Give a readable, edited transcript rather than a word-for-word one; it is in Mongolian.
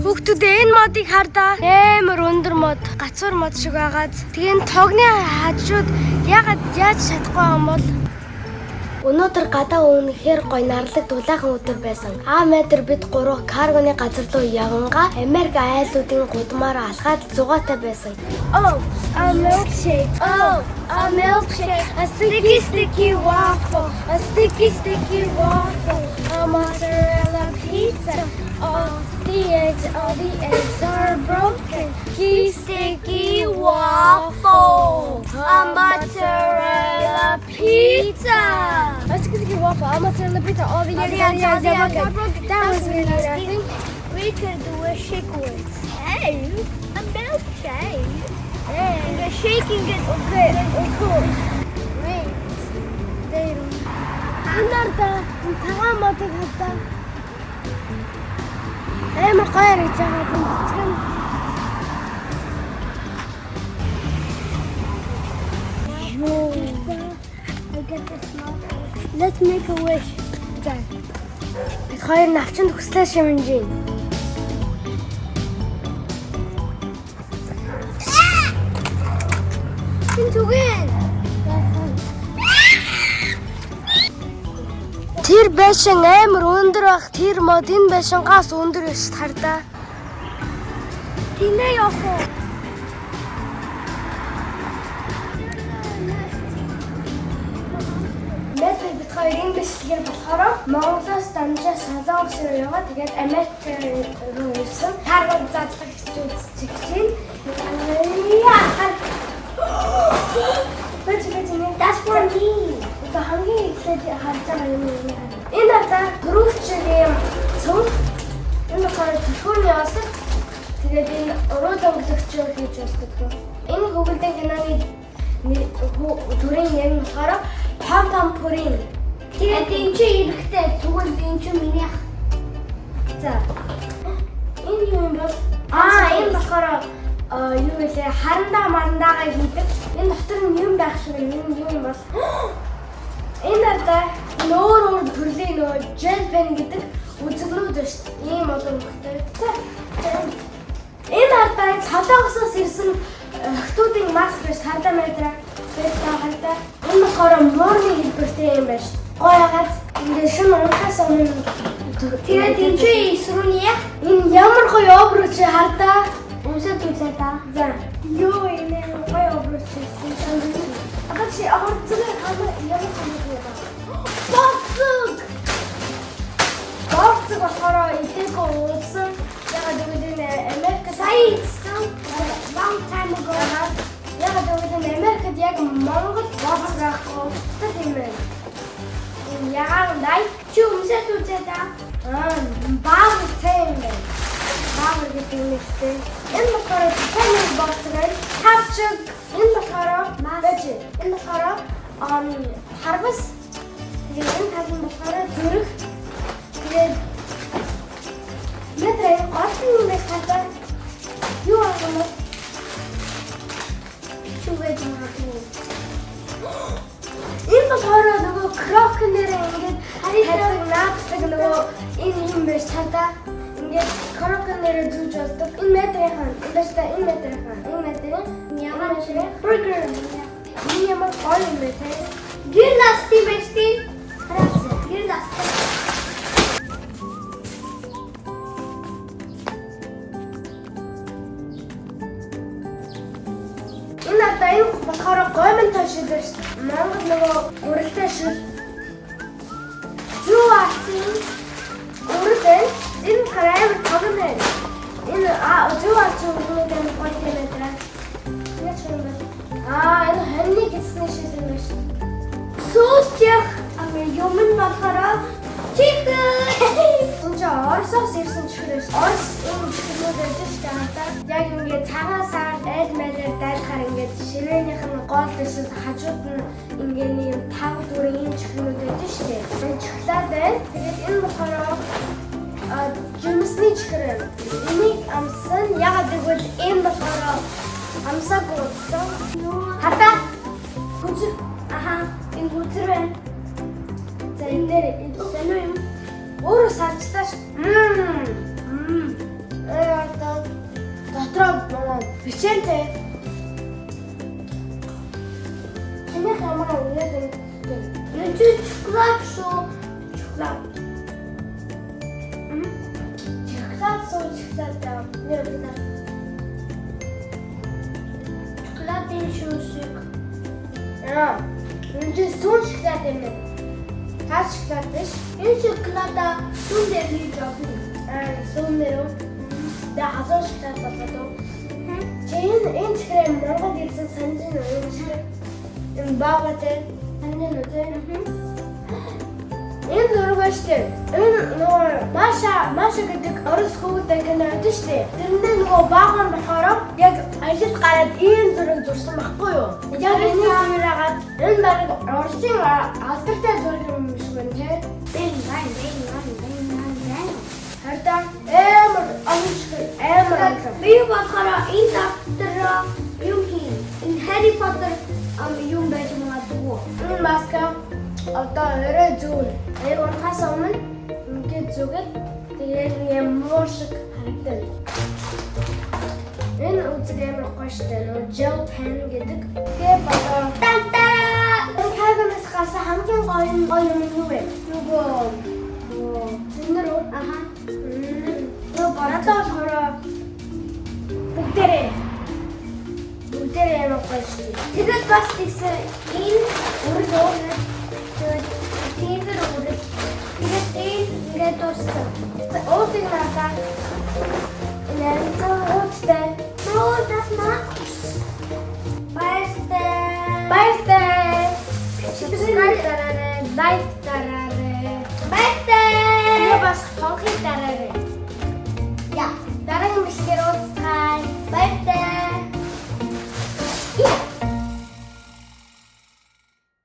Хүүхдүүдээ энэ модыг хардаа. Амар өндөр мод, гацуур мод шиг байгаад. Тэгээд тогны хажууд яаж чадахгүй юм бол өнөөдөр гадаа үнэхээр гоё нарлаг дулаахан өдөр байсан. Метр бид 3 каргоны газар руу явангаа Америк айлуудын гудмаар алхаад зугаатай байсан. Oh, a milkshake. Oh, a milkshake. A sticky waffle. A sticky waffle. A mozzarella pizza. All the eggs are broken. Sticky waffle. A mozzarella pizza. A sticky waffle. A mozzarella pizza. All the eggs are broken. That was really nothing. We could do a shake with. Hey, a milkshake. And the shaking is okay. Wait. They don't. Another. Цагаан модыг хадаа. Амар гоё гэж байгаа юм. Let's make a wish. Бид хоёр навчанд хүслээ шимжээ. Түгэн. Тэр байшин амар өндөр байх. Тэр мод энэ байшингаас өндөр биш хардаа. Тинэ явах уу? Бид хоёрын бичлэгээр болохоор Монголоос дамжаа Солонгос руу яваад тэгээд Америк руу ирсэн. Карго задлагч үзчихсэн. That's for me. The hungry kid had some. Энэ одоо төрөвчгийн цөм энэ хоёр төлхөөний яасан. Тэгээд энэ уруу дөнгөлөгчөөр хийж болдог. Энэ хөвгөлдөө киноны төрийн яг нь болохоор пампампурин. Тэгээд энэ чи ирэхтэй тэгвэл энэ чи миний за. Энэ юм бол энэ болохоор юу вэ? Харандаа мандаага хийдэг. Энэ дотор нь юм байх шиг юм бол энэ одоо нөр төрлийн нөгөө gel pen гэдэг үзэгнүүд байна шүү дээ. Ийм олон хөлтэй. Энэ одоо Солонгосоос ирсэн охтуудын маск биш хардаа метра. Хардаа. Энэ болохоор муурны хэлбэртэй юм байна шүү. Гоёгаас ингээд шин унахаас өмнө тэгээд энэ чи эсрүүний яг энэ ямар гоё обруч хардаа уншаад үзээ та. За. Юу энэ гоё обруч чинь. Чи орцгоо хамаа ямар хамаагүй байна. Боцог болохоор идэхгүй уусан. Ягаад гэвэл Америк сайдсан long time ago. Ягаад гэвэл Америкт яг Монгол боцог авахгүй тийм ээ. Ягаад най чи өмсөж үзээ та. Баав тийм ээ. Баав гэдэг нь ихтэй. Энэ болохоор таны боцог тавчиг. Энэ болохоор мэж. Энэ болохоор харвас. Тэгээд энэ талын болохоор зүрх. Тэгээд мэтрээ гатын юм байна. Юу аамаа? Чүгэж магадгүй. Энэ болохоор нөгөө крокнэр ингээд харин нааддаг нөгөө энэ юм биш цаадаа. Ингээд крокнэр зүүж болдог. Энэ мэтрээ хаан. Энэ мэтрээ хаан. Энэ мэтрээ ямар шиг бургер. Энэ ямар гоё юм бэ? Гэр насти бэсти. Гэр насти. Энэ одоо энэ болохоор гомонтой шил биш. Монгол нөгөө уралтай шил. Юу аачин? Уралтай. Энэ хараа тавна. Энэ юу аачин гэдэг нь гоё юм байна. Энэ ханьны гэсэн шил юм биш. Сүүчих юмн болохоор chicken. Үнжи Оросоос ирсэн чихрээс. Орос энэ чихрүүд байдаг шүү дээ. Яг ингээд цагаасаар айл мэлээр дайлахаар ингээд ширээнийх нь гол дэшэд хажууд нь ингээд нэг тав дүрийн энэ чихрүүд байдаг шүү дээ. Энэ чихлаад байна. Тэгээд энэ болохоор жимсний чихрээ. Энийг амсан ягаад гэвэл энэ болохоор амсаагүй болсон. Хата. Хүчир. Энэ хүчир байна. За энэ дээр энэ юу юм? Өөрөө сарчтааш. Бичэнтэй. Чиний хамаа үнээд энэ. Энэ шоколад шүү. Шоколад. Шоколад суу шоколад даа. Нэрвэна. Шоколадын шүүсик. Энэ суу шоколад юм. Тас шоколад биш. Энэ шоколада сүүн дээр хийж авах. Сүүн дээр. Дэ хазар шоколад болоод. Энэ шоколад Монгол ирсэн санджин уу шоколад. Энэ баагатай санджин үү те. Энэ зураг штэ. Энэ нөгөө Маша гэдэг орос хүүтэй кино байдаг штэ. Тэрнээ нөгөө баагаар болохоор яг ажилд гараад ийм зураг зурсан байхгүй юу? Яг энэ камерагаад энэ баг оросын алдартай зураг юм шиг байна те. Бэн. Харин амар би болохоор энэ доктор юм хий. Энэ Harry Potter юм байж магадгүй. Энэ маска одоо өрөө зүүн. Унахаас өмнө ингээд зүгээд тэгээд ямар шиг харагдана. Энэ үзэг амар гоё штэ. Нөө gel pen гэдэг. Тэгээд одоо энэ хагас гаса хамгийн гоё юм юу вэ? Юу зинэр аха. Нөө баратаа хороо бүгдээрээ амар гоё штэ. Тэгээд бас тэгсэн энэ өрөө Тиймэр үрэл. Тэгээд ингээд дууссан. Оотыг надаа. Нэрцэн ооттай. Оотас на. Баяртай. Subscribe дараарай. Like